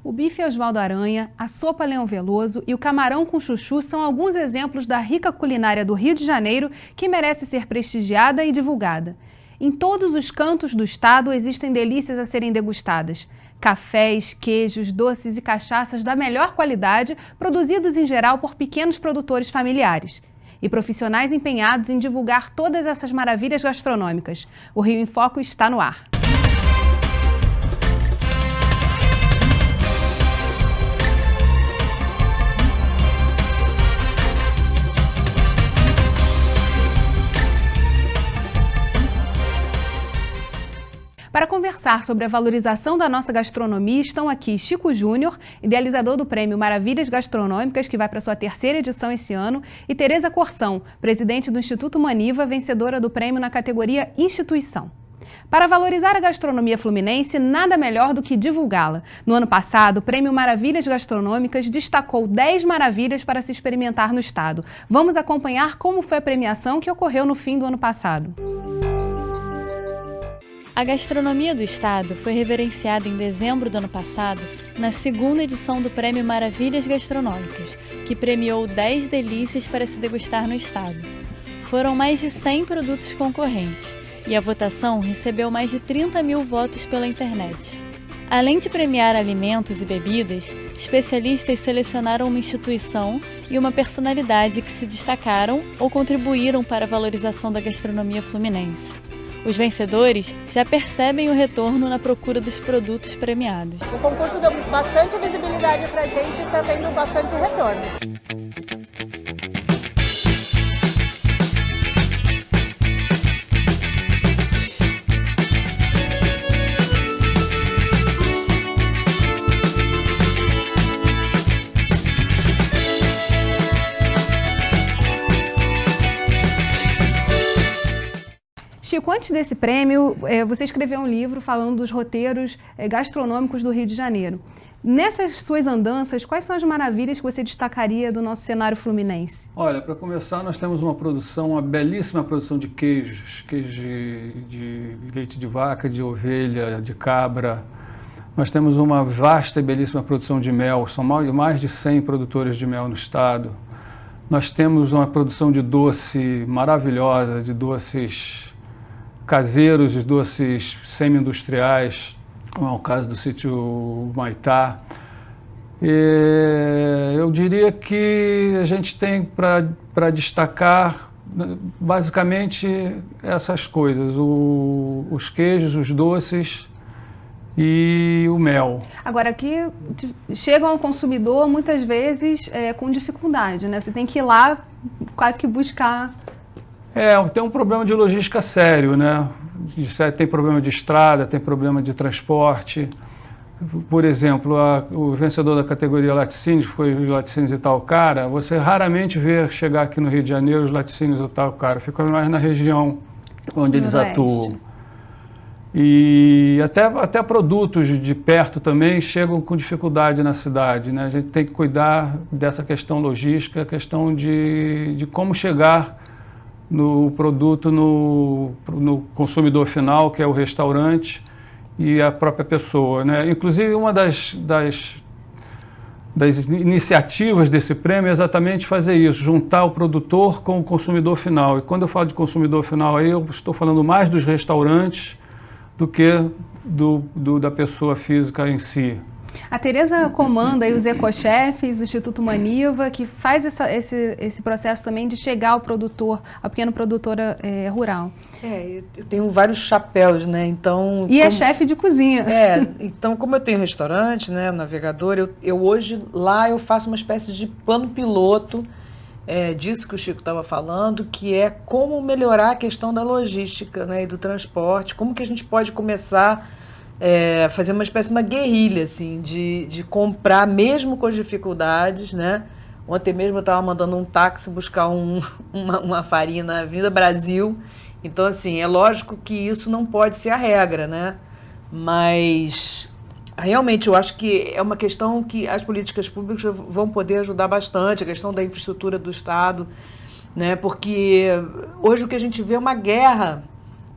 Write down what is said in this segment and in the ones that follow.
O bife Osvaldo Aranha, a sopa Leão Veloso e o camarão com chuchu são alguns exemplos da rica culinária do Rio de Janeiro que merece ser prestigiada e divulgada. Em todos os cantos do estado existem delícias a serem degustadas. Cafés, queijos, doces e cachaças da melhor qualidade, produzidos em geral por pequenos produtores familiares. E profissionais empenhados em divulgar todas essas maravilhas gastronômicas. O Rio em Foco está no ar. Para conversar sobre a valorização da nossa gastronomia, estão aqui Chico Júnior, idealizador do Prêmio Maravilhas Gastronômicas, que vai para sua terceira edição esse ano, e Tereza Corsão, presidente do Instituto Maniva, vencedora do prêmio na categoria Instituição. Para valorizar a gastronomia fluminense, nada melhor do que divulgá-la. No ano passado, o Prêmio Maravilhas Gastronômicas destacou 10 maravilhas para se experimentar no estado. Vamos acompanhar como foi a premiação que ocorreu no fim do ano passado. A gastronomia do estado foi reverenciada em dezembro do ano passado na segunda edição do Prêmio Maravilhas Gastronômicas, que premiou 10 delícias para se degustar no estado. Foram mais de 100 produtos concorrentes e a votação recebeu mais de 30 mil votos pela internet. Além de premiar alimentos e bebidas, especialistas selecionaram uma instituição e uma personalidade que se destacaram ou contribuíram para a valorização da gastronomia fluminense. Os vencedores já percebem o retorno na procura dos produtos premiados. O concurso deu bastante visibilidade para a gente e está tendo bastante retorno. Chico, antes desse prêmio, você escreveu um livro falando dos roteiros gastronômicos do Rio de Janeiro. Nessas suas andanças, quais são as maravilhas que você destacaria do nosso cenário fluminense? Olha, para começar, nós temos uma belíssima produção de queijos, queijo de leite de vaca, de ovelha, de cabra. Nós temos uma vasta e belíssima produção de mel, são mais de 100 produtores de mel no estado. Nós temos uma produção de doce maravilhosa, de doces caseiros, de doces semi-industriais, como é o caso do sítio Humaitá. Eu diria que a gente tem para destacar basicamente essas coisas, os queijos, os doces e o mel. Agora, aqui chegam ao consumidor muitas vezes com dificuldade, né? Você tem que ir lá quase que buscar. Tem um problema de logística sério, né? Tem problema de estrada, tem problema de transporte. Por exemplo, o vencedor da categoria laticínios, foi os laticínios Itaocara, você raramente vê chegar aqui no Rio de Janeiro os laticínios Itaocara, ficam mais na região onde eles atuam. E até produtos de perto também chegam com dificuldade na cidade, né? A gente tem que cuidar dessa questão logística, a questão de como chegar no produto, no consumidor final, que é o restaurante e a própria pessoa, né? Inclusive, uma das iniciativas desse prêmio é exatamente fazer isso, juntar o produtor com o consumidor final. E quando eu falo de consumidor final, aí eu estou falando mais dos restaurantes do que da pessoa física em si. A Tereza comanda aí os ecochefes, o Instituto Maniva, que faz esse processo também de chegar ao produtor, ao pequeno produtor rural. Eu tenho vários chapéus, né? Então, é chefe de cozinha. Então, como eu tenho restaurante, né, navegador, eu hoje lá eu faço uma espécie de plano piloto disso que o Chico estava falando, que é como melhorar a questão da logística, né, e do transporte, como que a gente pode começar fazer uma espécie de uma guerrilha, assim, de comprar mesmo com as dificuldades, né? Ontem mesmo eu estava mandando um táxi buscar uma farinha na Avenida Brasil. Então, assim, é lógico que isso não pode ser a regra, né? Mas, realmente, eu acho que é uma questão que as políticas públicas vão poder ajudar bastante, a questão da infraestrutura do Estado, né? Porque hoje o que a gente vê é uma guerra,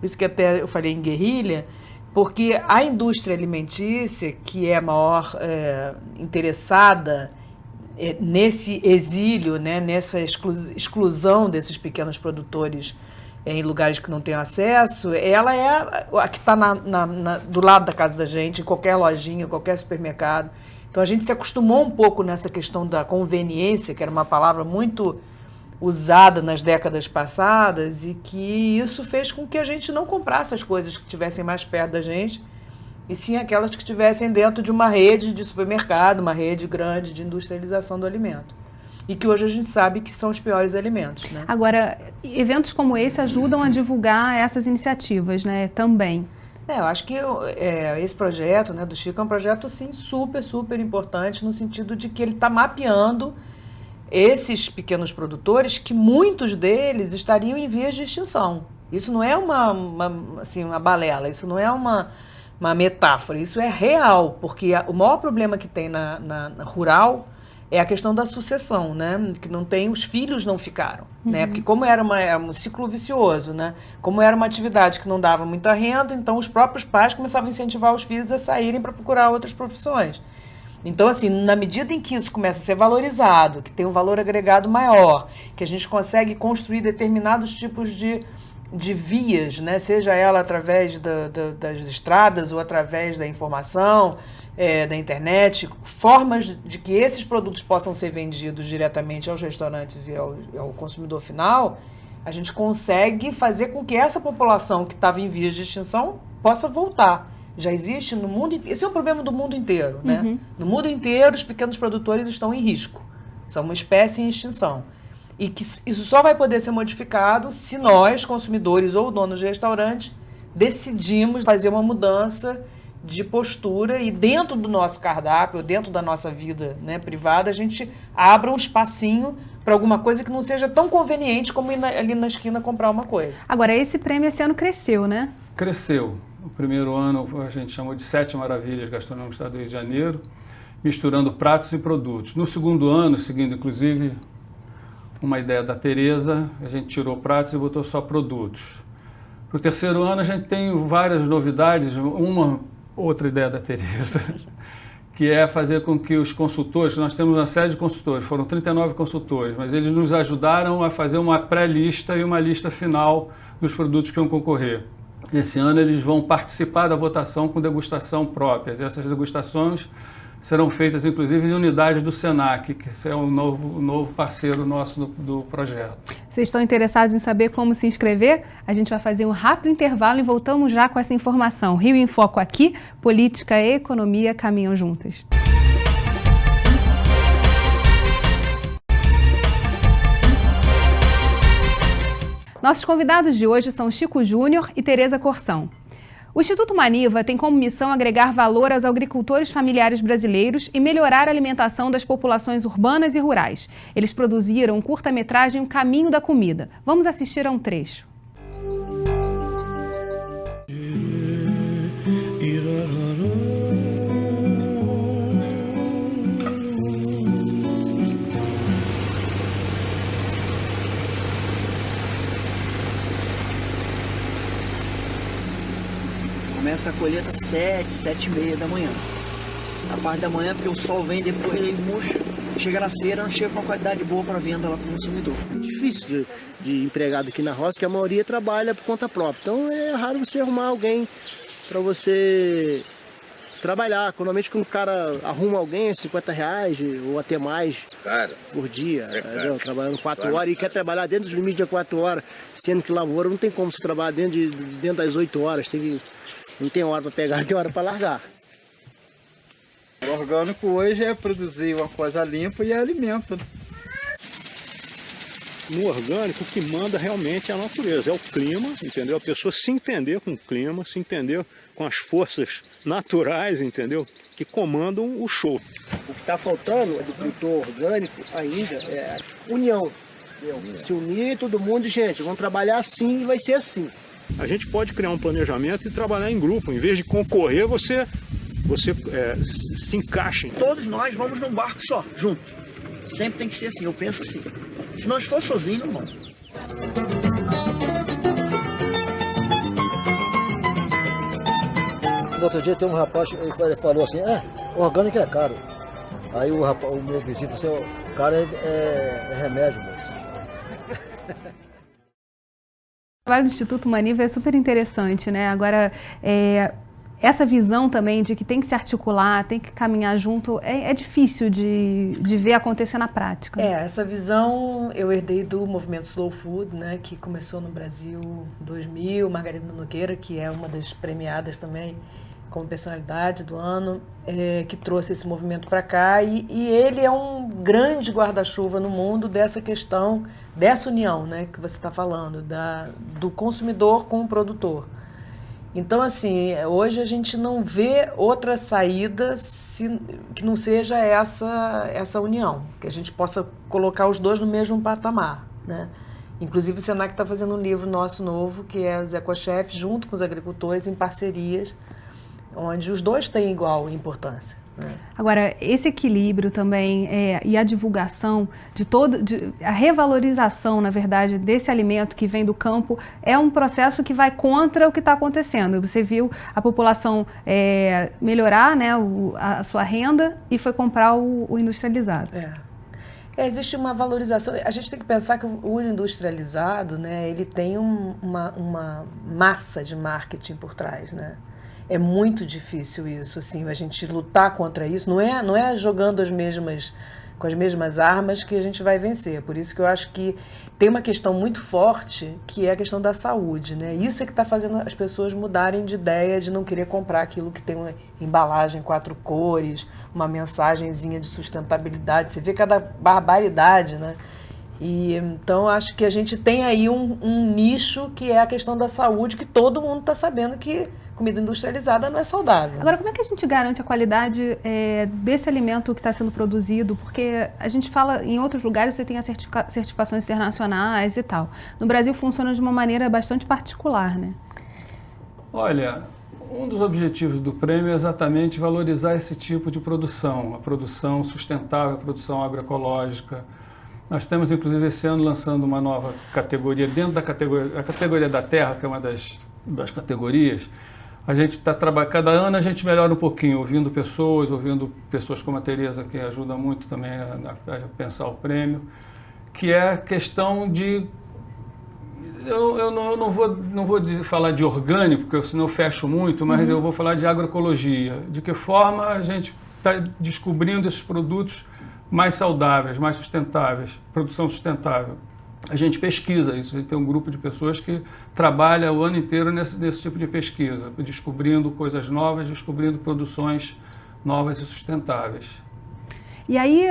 por isso que até eu falei em guerrilha, Porque a indústria alimentícia, que é a maior interessada nesse exílio, né, nessa exclusão desses pequenos produtores em lugares que não têm acesso, ela é a que está do lado da casa da gente, em qualquer lojinha, qualquer supermercado. Então a gente se acostumou um pouco nessa questão da conveniência, que era uma palavra muito usada nas décadas passadas, e que isso fez com que a gente não comprasse as coisas que estivessem mais perto da gente, e sim aquelas que estivessem dentro de uma rede de supermercado, uma rede grande de industrialização do alimento. E que hoje a gente sabe que são os piores alimentos, né? Agora, eventos como esse ajudam a divulgar essas iniciativas, né, também. Eu acho que esse projeto, né, do Chico é um projeto, sim, super, super importante, no sentido de que ele está mapeando esses pequenos produtores, que muitos deles estariam em vias de extinção. Isso não é uma balela, isso não é uma metáfora, isso é real, porque o maior problema que tem na rural é a questão da sucessão, né? Que não tem, os filhos não ficaram, né? Porque como era um ciclo vicioso, né? Como era uma atividade que não dava muita renda, então os próprios pais começavam a incentivar os filhos a saírem para procurar outras profissões. Então, assim, na medida em que isso começa a ser valorizado, que tem um valor agregado maior, que a gente consegue construir determinados tipos de vias, né? Seja ela através das estradas ou através da informação, da internet, formas de que esses produtos possam ser vendidos diretamente aos restaurantes e ao consumidor final, a gente consegue fazer com que essa população que estava em vias de extinção possa voltar. Já existe no mundo, esse é um problema do mundo inteiro, né? No mundo inteiro, os pequenos produtores estão em risco, são uma espécie em extinção. E que isso só vai poder ser modificado se nós, consumidores ou donos de restaurante, decidimos fazer uma mudança de postura e dentro do nosso cardápio, dentro da nossa vida, né, privada, a gente abra um espacinho para alguma coisa que não seja tão conveniente como ir ali na esquina comprar uma coisa. Agora, esse prêmio esse ano cresceu, né? Cresceu. O primeiro ano a gente chamou de 7 Maravilhas Gastronômicas do Estado do Rio de Janeiro, misturando pratos e produtos. No segundo ano, seguindo inclusive uma ideia da Tereza, a gente tirou pratos e botou só produtos. Para o terceiro ano a gente tem várias novidades, outra ideia da Tereza, que é fazer com que os consultores, nós temos uma série de consultores, foram 39 consultores, mas eles nos ajudaram a fazer uma pré-lista e uma lista final dos produtos que vão concorrer. Esse ano eles vão participar da votação com degustação própria. Essas degustações serão feitas, inclusive, em unidades do SENAC, que é o novo parceiro nosso do projeto. Vocês estão interessados em saber como se inscrever? A gente vai fazer um rápido intervalo e voltamos já com essa informação. Rio em Foco aqui, política e economia caminham juntas. Nossos convidados de hoje são Chico Júnior e Tereza Corsão. O Instituto Maniva tem como missão agregar valor aos agricultores familiares brasileiros e melhorar a alimentação das populações urbanas e rurais. Eles produziram um curta-metragem O Caminho da Comida. Vamos assistir a um trecho. Começa a colheita às 7h30 da manhã. A parte da manhã, porque o sol vem, depois ele murcha. Chega na feira, não chega com uma qualidade boa para venda lá para o consumidor. É difícil de empregado aqui na roça, que a maioria trabalha por conta própria. Então é raro você arrumar alguém para você trabalhar. Normalmente quando o cara arruma alguém, R$50 ou até mais por dia. Trabalhando 4 horas e quer trabalhar dentro dos limites de 4 horas, sendo que lavoura não tem como você trabalhar dentro das 8 horas. Não tem hora para pegar, tem hora para largar. O orgânico hoje é produzir uma coisa limpa e é alimento. No orgânico, o que manda realmente é a natureza, é o clima, entendeu? A pessoa se entender com o clima, se entender com as forças naturais, entendeu? Que comandam o show. O que está faltando no agricultor orgânico ainda é a união. Entendeu? Se unir todo mundo, gente, vamos trabalhar assim e vai ser assim. A gente pode criar um planejamento e trabalhar em grupo. Em vez de concorrer, você se encaixa. Todos nós vamos num barco só, junto. Sempre tem que ser assim, eu penso assim. Se nós for sozinho, não vamos. No outro dia tem um rapaz, ele falou assim, orgânico é caro. Aí o meu vizinho falou assim, o cara é remédio, moço. O trabalho do Instituto Maniva é super interessante, né? Agora, essa visão também de que tem que se articular, tem que caminhar junto, é difícil de ver acontecer na prática. Essa visão eu herdei do movimento Slow Food, né, que começou no Brasil em 2000, Margarida Nogueira, que é uma das premiadas também como personalidade do ano, que trouxe esse movimento para cá, e ele é um grande guarda-chuva no mundo dessa questão, dessa união, né, que você está falando, do consumidor com o produtor. Então, assim, hoje a gente não vê outra saída que não seja essa união, que a gente possa colocar os dois no mesmo patamar, né? Inclusive o Senac está fazendo um livro nosso novo, que é os Ecochefs, junto com os agricultores, em parcerias, onde os dois têm igual importância. Agora, esse equilíbrio também e a divulgação a revalorização, na verdade, desse alimento que vem do campo é um processo que vai contra o que está acontecendo. Você viu a população melhorar, né, a sua renda e foi comprar o industrializado. Existe uma valorização. A gente tem que pensar que o industrializado, né, ele tem uma massa de marketing por trás, né? É muito difícil isso, assim, a gente lutar contra isso. Não é jogando com as mesmas armas que a gente vai vencer. Por isso que eu acho que tem uma questão muito forte, que é a questão da saúde, né? Isso é que está fazendo as pessoas mudarem de ideia, de não querer comprar aquilo que tem uma embalagem 4 cores, uma mensagenzinha de sustentabilidade. Você vê cada barbaridade, né? Então, acho que a gente tem aí um nicho que é a questão da saúde, que todo mundo está sabendo que comida industrializada não é saudável. Agora, como é que a gente garante a qualidade desse alimento que está sendo produzido? Porque a gente fala, em outros lugares você tem as certificações internacionais e tal. No Brasil funciona de uma maneira bastante particular, né? Olha, um dos objetivos do prêmio é exatamente valorizar esse tipo de produção, a produção sustentável, a produção agroecológica. Nós estamos, inclusive, esse ano lançando uma nova categoria, dentro da categoria da terra, que é uma das categorias. A gente está trabalhando, cada ano a gente melhora um pouquinho, ouvindo pessoas como a Tereza, que ajuda muito também a pensar o prêmio, que é a questão de... Eu não vou falar de orgânico, porque senão eu fecho muito, mas eu vou falar de agroecologia. De que forma a gente está descobrindo esses produtos mais saudáveis, mais sustentáveis, produção sustentável. A gente pesquisa isso, a gente tem um grupo de pessoas que trabalha o ano inteiro nesse tipo de pesquisa, descobrindo coisas novas, descobrindo produções novas e sustentáveis. E aí,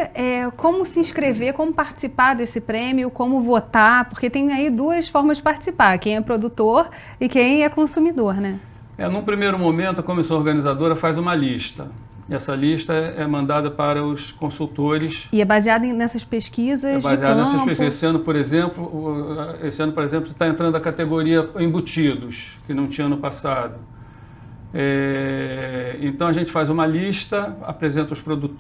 como se inscrever, como participar desse prêmio, como votar, porque tem aí duas formas de participar, quem é produtor e quem é consumidor, né? Num primeiro momento, a comissão organizadora faz uma lista. Essa lista é mandada para os consultores. E é baseada nessas pesquisas de campo? É baseada nessas pesquisas. Esse ano, por exemplo, está entrando a categoria embutidos, que não tinha ano passado. Então, a gente faz uma lista, apresenta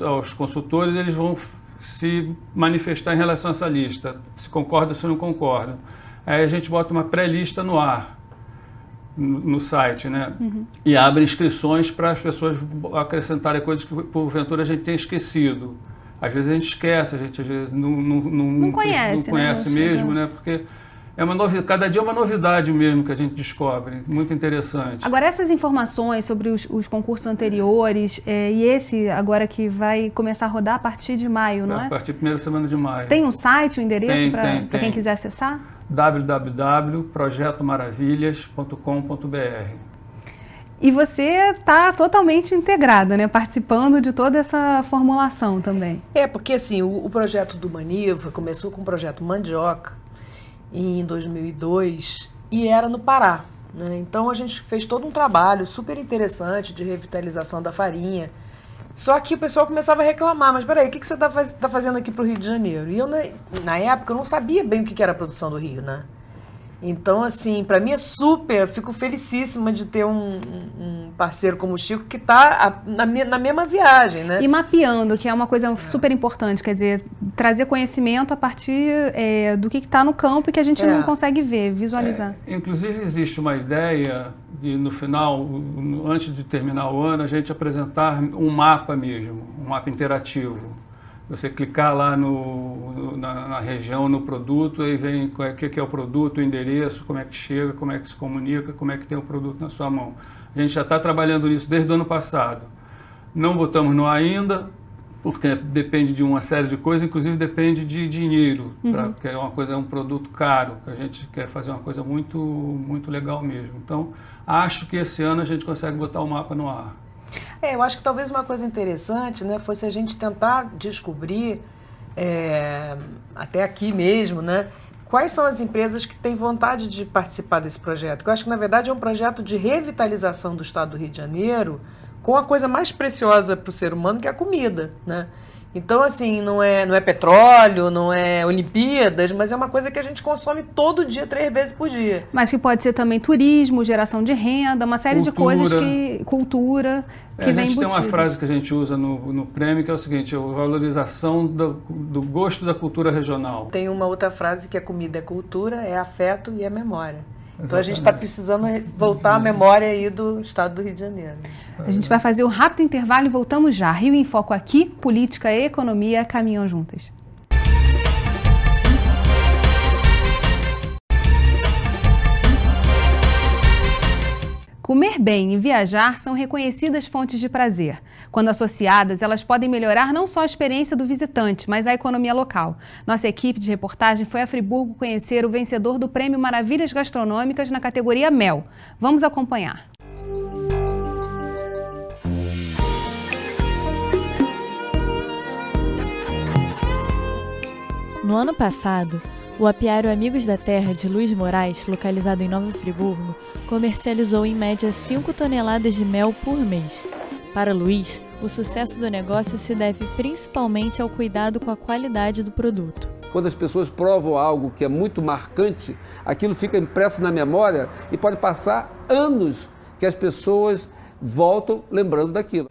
aos consultores, eles vão se manifestar em relação a essa lista, se concordam ou se não concordam. Aí a gente bota uma pré-lista no ar, no site, né? E abre inscrições para as pessoas acrescentarem coisas que porventura a gente tem esquecido. Às vezes a gente esquece, a gente às vezes não conhece mesmo, né? Porque cada dia é uma novidade mesmo que a gente descobre, muito interessante. Agora, essas informações sobre os concursos anteriores e esse agora que vai começar a rodar a partir de maio, não é? A partir da primeira semana de maio. Tem um site, um endereço para quem quiser acessar? www.projetomaravilhas.com.br. E você está totalmente integrada, né? Participando de toda essa formulação também. Porque assim, o projeto do Maniva começou com o projeto Mandioca em 2002 e era no Pará, né? Então a gente fez todo um trabalho super interessante de revitalização da farinha. Só que o pessoal começava a reclamar, mas peraí, o que você está fazendo aqui para o Rio de Janeiro? E eu, na época, eu não sabia bem o que era a produção do Rio, né? Então, assim, para mim fico felicíssima de ter um parceiro como o Chico que está na mesma viagem, né? E mapeando, que é uma coisa super importante, quer dizer, trazer conhecimento a partir do que está no campo e que a gente não consegue ver, visualizar. Inclusive, existe uma ideia e no final, antes de terminar o ano, a gente apresentar um mapa mesmo, um mapa interativo. Você clicar lá na região, no produto, aí vem o que é o produto, o endereço, como é que chega, como é que se comunica, como é que tem o produto na sua mão. A gente já está trabalhando nisso desde o ano passado. Não botamos no ar ainda, porque depende de uma série de coisas, inclusive depende de dinheiro, porque é um produto caro, que a gente quer fazer uma coisa muito, muito legal mesmo. Então, acho que esse ano a gente consegue botar o mapa no ar. Eu acho que talvez uma coisa interessante, né, fosse a gente tentar descobrir, até aqui mesmo, né, quais são as empresas que têm vontade de participar desse projeto. Eu acho que, na verdade, é um projeto de revitalização do Estado do Rio de Janeiro, com a coisa mais preciosa para o ser humano, que é a comida, né? Então, assim, não é petróleo, não é Olimpíadas, mas é uma coisa que a gente consome todo dia, 3 vezes por dia. Mas que pode ser também turismo, geração de renda, uma série de coisas cultura, que vem embutido. A gente tem uma frase que a gente usa no prêmio, que é o seguinte, a valorização do gosto da cultura regional. Tem uma outra frase que a comida é cultura, é afeto e é memória. Então a gente está precisando voltar à memória aí do Estado do Rio de Janeiro. A gente vai fazer um rápido intervalo e voltamos já. Rio em Foco aqui, política e economia caminham juntas. Comer bem e viajar são reconhecidas fontes de prazer. Quando associadas, elas podem melhorar não só a experiência do visitante, mas a economia local. Nossa equipe de reportagem foi a Friburgo conhecer o vencedor do Prêmio Maravilhas Gastronômicas na categoria Mel. Vamos acompanhar. No ano passado, o apiário Amigos da Terra de Luiz Moraes, localizado em Nova Friburgo, comercializou em média 5 toneladas de mel por mês. Para Luiz, o sucesso do negócio se deve principalmente ao cuidado com a qualidade do produto. Quando as pessoas provam algo que é muito marcante, aquilo fica impresso na memória e pode passar anos que as pessoas voltam lembrando daquilo.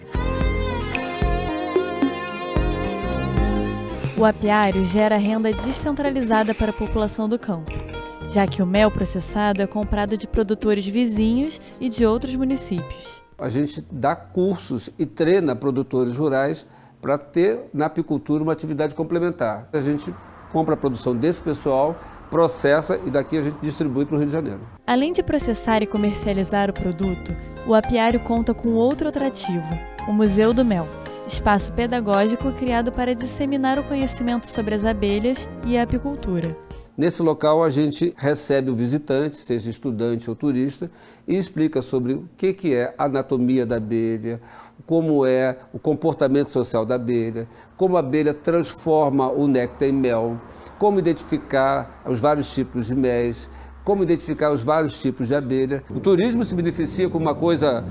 O apiário gera renda descentralizada para a população do campo, já que o mel processado é comprado de produtores vizinhos e de outros municípios. A gente dá cursos e treina produtores rurais para ter na apicultura uma atividade complementar. A gente compra a produção desse pessoal, processa e daqui a gente distribui para o Rio de Janeiro. Além de processar e comercializar o produto, o apiário conta com outro atrativo, o Museu do Mel. Espaço pedagógico criado para disseminar o conhecimento sobre as abelhas e a apicultura. Nesse local a gente recebe o visitante, seja estudante ou turista, e explica sobre o que é a anatomia da abelha, como é o comportamento social da abelha, como a abelha transforma o néctar em mel, como identificar os vários tipos de mel, como identificar os vários tipos de abelha. O turismo se beneficia com uma coisa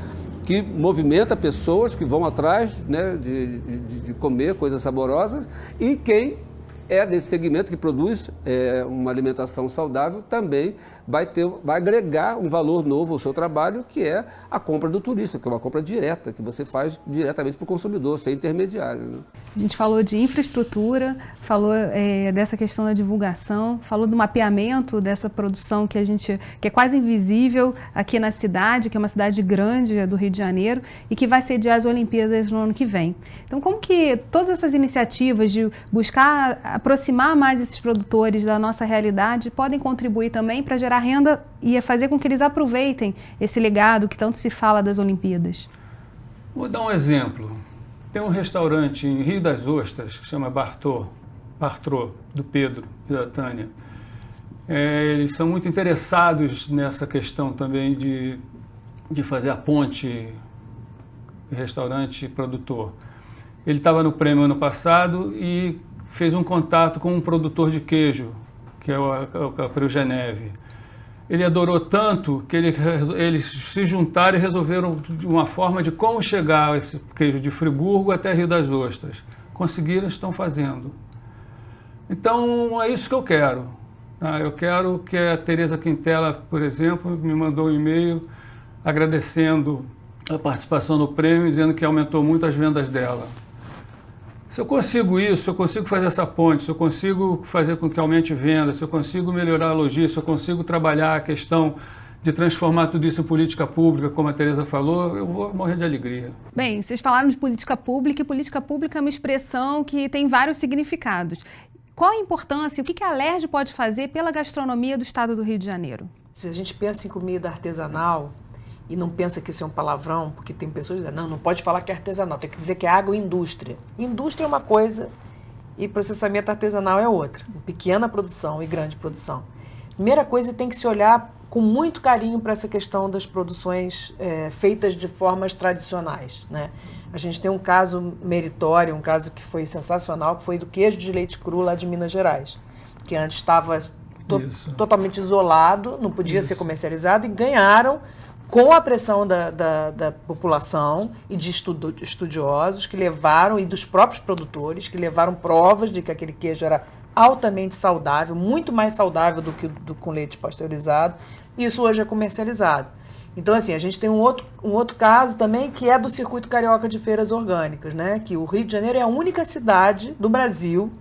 que movimenta pessoas que vão atrás, né, de comer coisas saborosas, e quem é desse segmento que produz uma alimentação saudável também vai agregar um valor novo ao seu trabalho, que é a compra do turista, que é uma compra direta, que você faz diretamente para o consumidor, sem intermediário, né? A gente falou de infraestrutura, falou dessa questão da divulgação, falou do mapeamento dessa produção que é quase invisível aqui na cidade, que é uma cidade grande do Rio de Janeiro e que vai sediar as Olimpíadas no ano que vem. Então, como que todas essas iniciativas de buscar aproximar mais esses produtores da nossa realidade podem contribuir também para gerar renda e fazer com que eles aproveitem esse legado que tanto se fala das Olimpíadas? Vou dar um exemplo. Tem um restaurante em Rio das Ostras que se chama Bartrô, do Pedro e da Tânia. Eles são muito interessados nessa questão também de fazer a ponte restaurante-produtor. Ele estava no prêmio ano passado e fez um contato com um produtor de queijo, que é o Caprio Geneve. Ele adorou tanto que eles se juntaram e resolveram uma forma de como chegar esse queijo de Friburgo até Rio das Ostras. Conseguiram, estão fazendo. Então, é isso que eu quero. Eu quero que a Tereza Quintela, por exemplo, me mandou um e-mail agradecendo a participação no prêmio, dizendo que aumentou muito as vendas dela. Se eu consigo isso, se eu consigo fazer essa ponte, se eu consigo fazer com que aumente venda, se eu consigo melhorar a logística, se eu consigo trabalhar a questão de transformar tudo isso em política pública, como a Tereza falou, eu vou morrer de alegria. Bem, vocês falaram de política pública, e política pública é uma expressão que tem vários significados. Qual a importância, o que a Alerj pode fazer pela gastronomia do estado do Rio de Janeiro? Se a gente pensa em comida artesanal e não pensa que isso é um palavrão, porque tem pessoas que dizem, não pode falar que é artesanal, tem que dizer que é agroindústria. Indústria é uma coisa e processamento artesanal é outra. Pequena produção e grande produção. Primeira coisa, tem que se olhar com muito carinho para essa questão das produções feitas de formas tradicionais, né? A gente tem um caso meritório, um caso que foi sensacional, que foi do queijo de leite cru lá de Minas Gerais, que antes estava totalmente isolado, não podia ser comercializado, e ganharam com a pressão da população e de estudiosos que levaram, e dos próprios produtores, que levaram provas de que aquele queijo era altamente saudável, muito mais saudável do que com leite pasteurizado, e isso hoje é comercializado. Então, assim, a gente tem um outro caso também, que é do Circuito Carioca de Feiras Orgânicas, né? Que o Rio de Janeiro é a única cidade do Brasil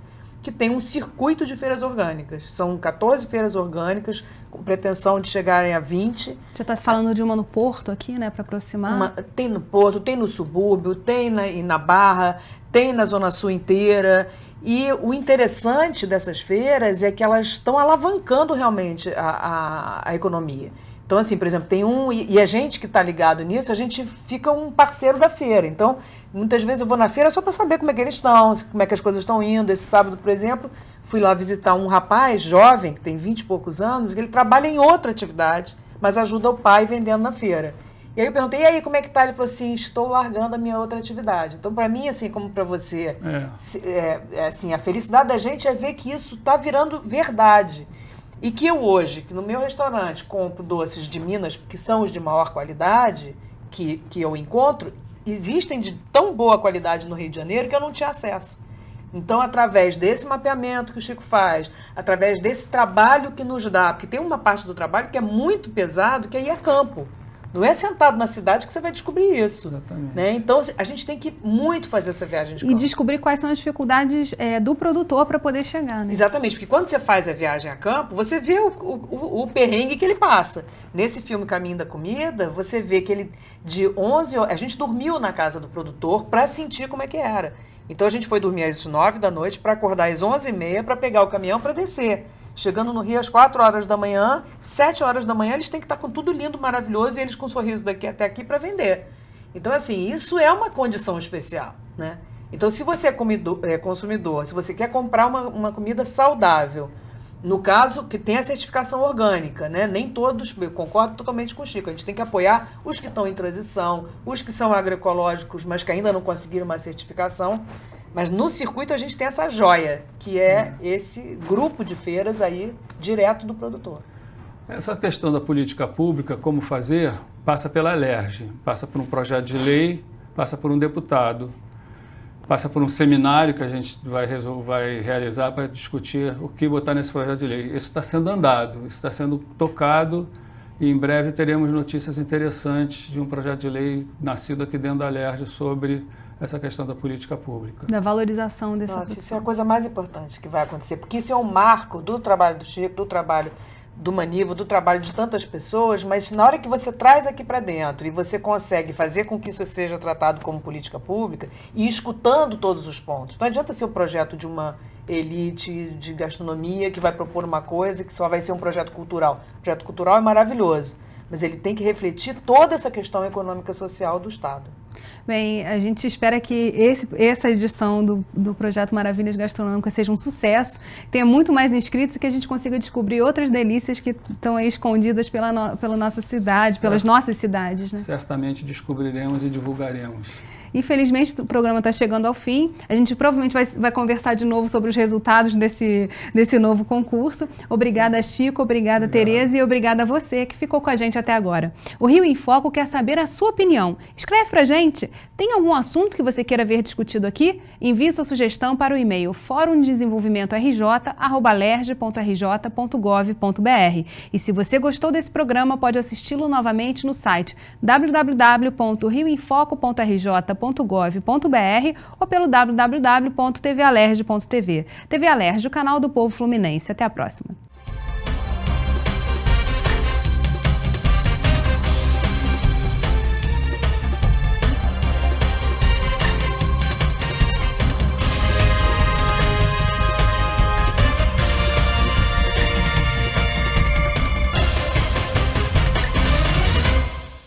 que tem um circuito de feiras orgânicas. São 14 feiras orgânicas, com pretensão de chegarem a 20. Já está se falando de uma no Porto aqui, né, para aproximar? Tem no Porto, tem no subúrbio, tem na Barra, tem na Zona Sul inteira. E o interessante dessas feiras é que elas estão alavancando realmente a economia. Então, assim, por exemplo, tem e a gente que está ligado nisso, a gente fica um parceiro da feira. Então, muitas vezes eu vou na feira só para saber como é que eles estão, como é que as coisas estão indo. Esse sábado, por exemplo, fui lá visitar um rapaz jovem, que tem 20 e poucos anos, que ele trabalha em outra atividade, mas ajuda o pai vendendo na feira. E aí eu perguntei, e aí, como é que tá? Ele falou assim, estou largando a minha outra atividade. Então, para mim, assim, como para você, assim, a felicidade da gente é ver que isso está virando verdade. E que eu hoje, que no meu restaurante, compro doces de Minas, que são os de maior qualidade, que eu encontro, existem de tão boa qualidade no Rio de Janeiro que eu não tinha acesso. Então, através desse mapeamento que o Chico faz, através desse trabalho que nos dá, porque tem uma parte do trabalho que é muito pesado, que é ir a campo. Não é sentado na cidade que você vai descobrir isso. Né? Então, a gente tem que muito fazer essa viagem de campo. E descobrir quais são as dificuldades do produtor para poder chegar. Né? Exatamente, porque quando você faz a viagem a campo, você vê o perrengue que ele passa. Nesse filme Caminho da Comida, você vê que ele, de 11 horas, a gente dormiu na casa do produtor para sentir como é que era. Então, a gente foi dormir às 9 da noite para acordar às 11h30 para pegar o caminhão para descer. Chegando no Rio às 4 horas da manhã, 7 horas da manhã, eles têm que estar com tudo lindo, maravilhoso, e eles com um sorriso daqui até aqui para vender. Então, assim, isso é uma condição especial, né? Então, se você é consumidor, se você quer comprar uma comida saudável, no caso, que tem a certificação orgânica, né? Nem todos, eu concordo totalmente com o Chico, a gente tem que apoiar os que estão em transição, os que são agroecológicos, mas que ainda não conseguiram uma certificação. Mas no circuito a gente tem essa joia, que é esse grupo de feiras aí, direto do produtor. Essa questão da política pública, como fazer, passa pela Alerj, passa por um projeto de lei, passa por um deputado, passa por um seminário que a gente vai realizar para discutir o que botar nesse projeto de lei. Isso está sendo andado, isso está sendo tocado, e em breve teremos notícias interessantes de um projeto de lei nascido aqui dentro da Alerj sobre essa questão da política pública. Da valorização dessa produção. Isso é a coisa mais importante que vai acontecer, porque isso é um marco do trabalho do Chico, do trabalho do Manivo, do trabalho de tantas pessoas, mas na hora que você traz aqui para dentro e você consegue fazer com que isso seja tratado como política pública e escutando todos os pontos. Não adianta ser um projeto de uma elite de gastronomia que vai propor uma coisa que só vai ser um projeto cultural. O projeto cultural é maravilhoso, mas ele tem que refletir toda essa questão econômica e social do Estado. Bem, a gente espera que essa edição do Projeto Maravilhas Gastronômicas seja um sucesso, tenha muito mais inscritos e que a gente consiga descobrir outras delícias que estão aí escondidas pela nossa cidade, pelas nossas cidades. Né? Certamente descobriremos e divulgaremos. Infelizmente, o programa está chegando ao fim. A gente provavelmente vai conversar de novo sobre os resultados desse novo concurso. Obrigada, Chico, obrigada, Tereza, e obrigada a você que ficou com a gente até agora. O Rio em Foco quer saber a sua opinião. Escreve pra gente. Tem algum assunto que você queira ver discutido aqui? Envie sua sugestão para o e-mail forumdesenvolvimentorj@alerj.rj.gov.br. E se você gostou desse programa, pode assisti-lo novamente no site www.rioemfoco.rj.gov.br ou pelo www.tvalerj.tv. TV Alerj, o canal do povo fluminense. Até a próxima.